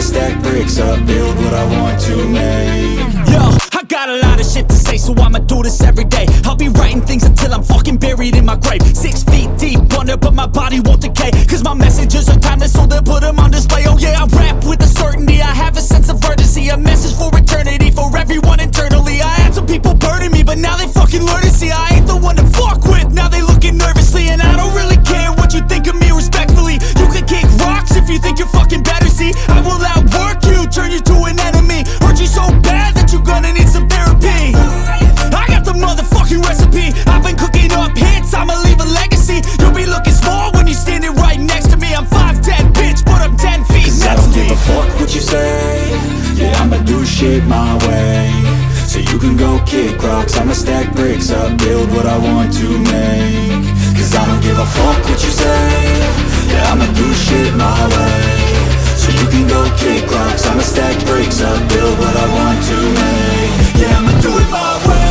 stack bricks up, build what I want to make. Yo, I got a lot of shit to say, so I'ma do this every day. I'll be writing things until I'm fucking buried in my grave. 6 feet deep under, but my body won't decay, cause my messages are timeless, so they'll put them on display. Oh yeah, I rap with a certainty, I have a sense of urgency, a message for eternity, for everyone internally. I had some people burning me, but now they fucking learn to see I ain't the one to fuck with, now they looking nervously. And I don't really care what you think of me, respectfully. You can kick rocks if you think you're fucking better, see I will outwork you, turn you to an enemy, hurt you so bad that you're gonna need some therapy. I got the motherfucking recipe, I've been cooking up hits, I'ma leave a legacy. You'll be looking small when you're standing right next to me. I'm 5'10", bitch, but I'm 10 feet Cause I next don't to give me. a fuck what you say, yeah, I'ma do shit my way. So you can go kick rocks, I'ma stack bricks up, build what I want to make. Cause I don't give a fuck what you say, yeah, I'ma do shit my way. So you can go kick rocks, I'ma stack bricks up, build what I want to make. Yeah, I'ma do it my way.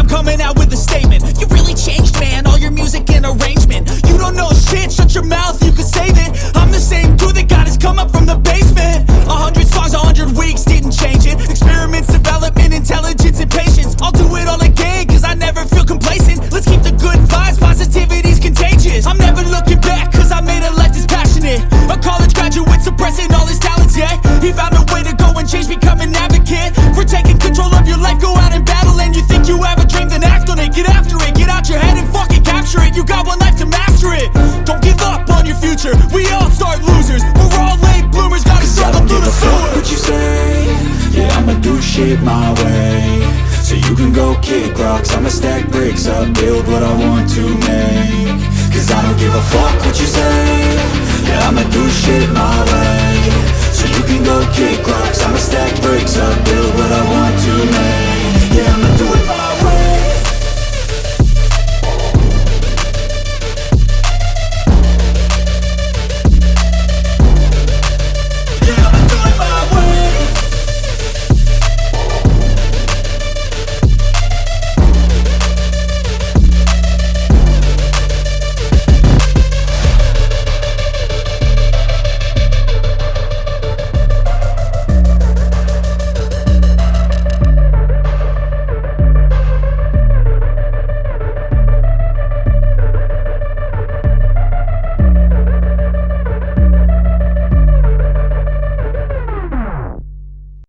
Coming out with a statement. You really changed, man, all your music and arrangement. You don't know shit, shut your mouth, you can save it. I'm the same dude that got his come up from the basement. 100 songs, 100 weeks, didn't change it. Experiments, development, intelligence, and patience. I'll do it all again, cause I never feel complacent. Let's keep the good vibes, positivity's contagious. I'm never looking back, cause I made a life that's passionate. A college graduate suppressing all his talents, yeah. He found a way to go and change, become an advocate for taking control of your life, go out and battle. And you think you have a dream, then act on it, get after it, get out your head and fucking capture it. You got one life to master it, don't give up on your future. We all start losers, we're all late bloomers, gotta struggle through the sewer. What you say, yeah, I'ma do shit my way. So you can go kick rocks, I'ma stack bricks up, build what I want to make. Cause I don't give a fuck what you say, yeah, I'ma do shit my way. So you can go kick rocks, I'ma stack bricks up, build what I want to make. Yeah, I'ma